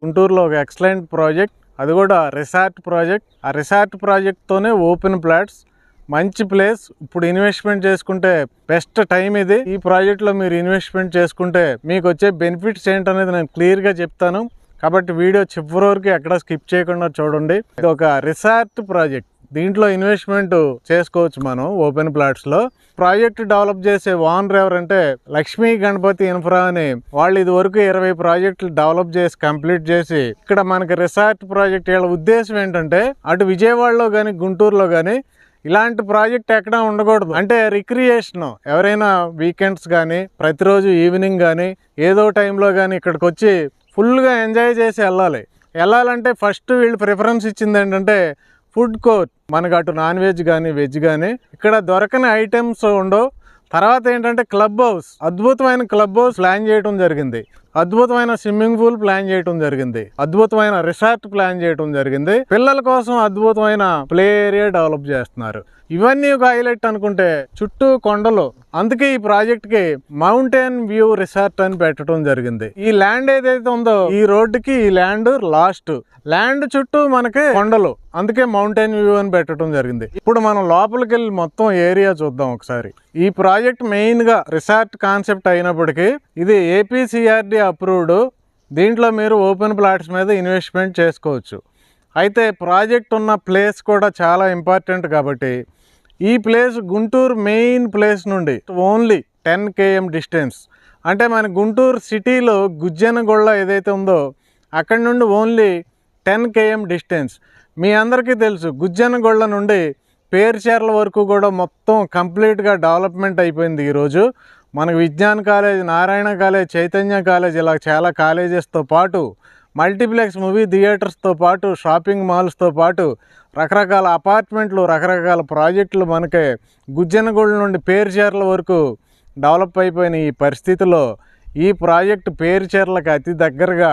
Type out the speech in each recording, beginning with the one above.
గుంటూరులో ఒక excellent project, అది కూడా రిసార్ట్ ప్రాజెక్ట్. ఆ రిసార్ట్ ప్రాజెక్ట్తోనే ఓపెన్ ప్లాట్స్, మంచి ప్లేస్. ఇప్పుడు ఇన్వెస్ట్మెంట్ చేసుకుంటే బెస్ట్ టైం ఇది. ఈ ప్రాజెక్ట్లో మీరు ఇన్వెస్ట్మెంట్ చేసుకుంటే మీకు వచ్చే బెనిఫిట్స్ ఏంటనేది నేను క్లియర్గా చెప్తాను. కాబట్టి వీడియో చివరి వరకు ఎక్కడ స్కిప్ చేయకుండా చూడండి. ఇది ఒక రిసార్ట్ ప్రాజెక్ట్. దీంట్లో ఇన్వెస్ట్మెంట్ చేసుకోవచ్చు మనం ఓపెన్ ప్లాట్స్లో. ప్రాజెక్ట్ డెవలప్ చేసే ఓనర్ ఎవరంటే లక్ష్మీ గణపతి ఇన్ఫ్రా అని. వాళ్ళు ఇది వరకు 20 ప్రాజెక్టులు డెవలప్ చేసి కంప్లీట్ చేసి ఇక్కడ మనకి రిసార్ట్ ప్రాజెక్ట్. వీళ్ళ ఉద్దేశం ఏంటంటే అటు విజయవాడలో కానీ గుంటూరులో కానీ ఇలాంటి ప్రాజెక్ట్ ఎక్కడా ఉండకూడదు. అంటే రిక్రియేషన్, ఎవరైనా వీకెండ్స్ కానీ ప్రతిరోజు ఈవినింగ్ కానీ ఏదో టైంలో కానీ ఇక్కడికి వచ్చి ఫుల్గా ఎంజాయ్ చేసి వెళ్ళాలంటే ఫస్ట్ వీళ్ళు ప్రిఫరెన్స్ ఇచ్చింది ఏంటంటే ఫుడ్ కోర్ట్. మనకు అటు నాన్ వెజ్ కానీ వెజ్ కానీ ఇక్కడ దొరకని ఐటమ్స్ ఉండవు. తర్వాత ఏంటంటే క్లబ్ హౌస్, అద్భుతమైన క్లబ్ హౌస్ ప్లాన్ చేయడం జరిగింది. అద్భుతమైన స్విమ్మింగ్ పూల్ ప్లాన్ చేయడం జరిగింది. అద్భుతమైన రిసార్ట్ ప్లాన్ చేయడం జరిగింది. పిల్లల కోసం అద్భుతమైన ప్లే ఏరియా డెవలప్ చేస్తున్నారు. ఇవన్నీ ఒక హైలైట్ అనుకుంటే చుట్టూ కొండలు. అందుకే ఈ ప్రాజెక్ట్ కి మౌంటైన్ వ్యూ రిసార్ట్ అని పెట్టడం జరిగింది. ఈ ల్యాండ్ ఏదైతే ఉందో ఈ రోడ్డుకి ఈ ల్యాండ్ చుట్టూ మనకి కొండలు, అందుకే మౌంటైన్ వ్యూ అని పెట్టడం జరిగింది. ఇప్పుడు మనం లోపలికి వెళ్ళి మొత్తం ఏరియా చూద్దాం ఒకసారి. ఈ ప్రాజెక్ట్ మెయిన్ గా రిసార్ట్ కాన్సెప్ట్ అయినప్పటికీ ఇది ఏపీసీఆర్డీ అప్రూవ్డ్. దీంట్లో మీరు ఓపెన్ ప్లాట్స్ మీద ఇన్వెస్ట్మెంట్ చేసుకోవచ్చు. అయితే ప్రాజెక్ట్ ఉన్న ప్లేస్ కూడా చాలా ఇంపార్టెంట్. కాబట్టి ఈ ప్లేస్ గుంటూరు మెయిన్ ప్లేస్ నుండి ఓన్లీ 10 km డిస్టెన్స్. అంటే మన గుంటూరు సిటీలో గుజ్జనగొళ్ళ ఏదైతే ఉందో అక్కడి నుండి ఓన్లీ 10 km డిస్టెన్స్. మీ అందరికీ తెలుసు గుజ్జనగొళ్ళ నుండి పేర్చెర్ల వరకు కూడా మొత్తం కంప్లీట్గా డెవలప్మెంట్ అయిపోయింది. ఈరోజు మనకు Vignan college, Narayana college, Chaitanya college, ఇలా చాలా కాలేజెస్తో పాటు మల్టీప్లెక్స్ మూవీ థియేటర్స్తో పాటు షాపింగ్ మాల్స్తో పాటు రకరకాల అపార్ట్మెంట్లు, రకరకాల ప్రాజెక్టులు మనకి గుజ్జనగూడ నుండి పేర్చెర్ల వరకు డెవలప్ అయిపోయిన ఈ పరిస్థితిలో ఈ ప్రాజెక్టు పేర్చెర్లకు అతి దగ్గరగా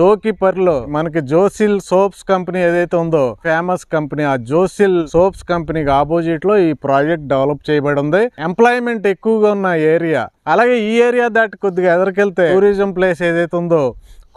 డోకిపర్లో మనకి జోసిల్ సోప్స్ కంపెనీ ఏదైతే ఉందో ఫేమస్ కంపెనీ, ఆ జోసిల్ సోప్స్ కంపెనీకి ఆపోజిట్లో ఈ ప్రాజెక్ట్ డెవలప్ చేయబడి ఉంది. ఎంప్లాయ్మెంట్ ఎక్కువగా ఉన్న ఏరియా. అలాగే ఈ ఏరియా దాటి కొద్దిగా ఎదరికెళ్తే టూరిజం ప్లేస్ ఏదైతే ఉందో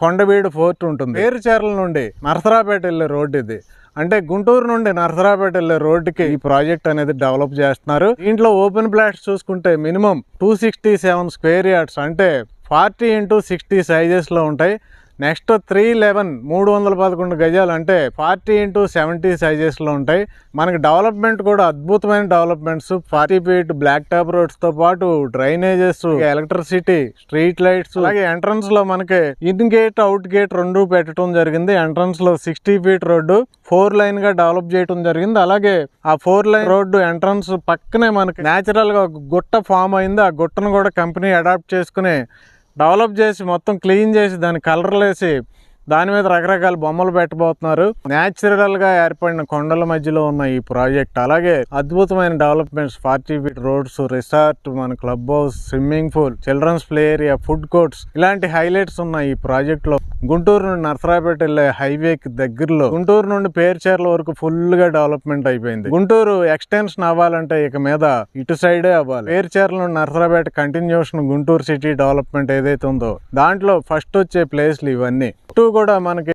కొండవీడు ఫోర్ట్ ఉంటుంది. పేరుచెర్ల నుండి నరసరాపేట వెళ్ళే రోడ్డు ఇది. అంటే గుంటూరు నుండి నరసరాపేట వెళ్ళే రోడ్డుకి ఈ ప్రాజెక్ట్ అనేది డెవలప్ చేస్తున్నారు. దీంట్లో ఓపెన్ ప్లాట్స్ చూసుకుంటే మినిమం 267 స్క్వేర్ యార్డ్స్, అంటే 40 x 60 సైజెస్లో ఉంటాయి. నెక్స్ట్ 311 గజాలు, అంటే 40 x 70 సైజెస్లో ఉంటాయి. మనకి డెవలప్మెంట్ కూడా అద్భుతమైన డెవలప్మెంట్స్. 40 feet బ్లాక్ టాప్ రోడ్స్తో పాటు డ్రైనేజెస్, ఎలక్ట్రిసిటీ, స్ట్రీట్ లైట్స్. అలాగే ఎంట్రన్స్లో మనకి ఇన్ గేట్, అవుట్ గేట్ 2 పెట్టడం జరిగింది. ఎంట్రన్స్లో 60 feet రోడ్డు 4 lane గా డెవలప్ చేయడం జరిగింది. అలాగే ఆ 4 lane రోడ్డు ఎంట్రన్స్ పక్కనే మనకి న్యాచురల్గా గుట్ట ఫామ్ అయింది. ఆ గుట్టను కూడా కంపెనీ అడాప్ట్ చేసుకుని డెవలప్ చేసి మొత్తం క్లీన్ చేసి దాని కలర్లు వేసి దాని మీద రకరకాల బొమ్మలు పెట్టబోతున్నారు. న్యాచురల్గా ఏర్పడిన కొండల మధ్యలో ఉన్న ఈ ప్రాజెక్ట్. అలాగే అద్భుతమైన డెవలప్మెంట్స్, 40 feet రోడ్స్, రిసార్ట్, మన club house, swimming pool, children's play area, food courts, ఇలాంటి హైలైట్స్ ఉన్న ఈ ప్రాజెక్ట్ లో గుంటూరు నుండి నరసరాపేట వెళ్ళే హైవేకి దగ్గరలో గుంటూరు నుండి పేర్చెర్ల వరకు ఫుల్ గా డెవలప్మెంట్ అయిపోయింది. గుంటూరు ఎక్స్టెన్షన్ అవ్వాలంటే ఇక మీద ఇటు సైడే అవ్వాలి. పేర్చెర్ల నుండి Narasaraopet continuation Guntur city development ఏదైతే ఉందో దాంట్లో ఫస్ట్ వచ్చే ప్లేస్లు ఇవన్నీ. కూడా మనకి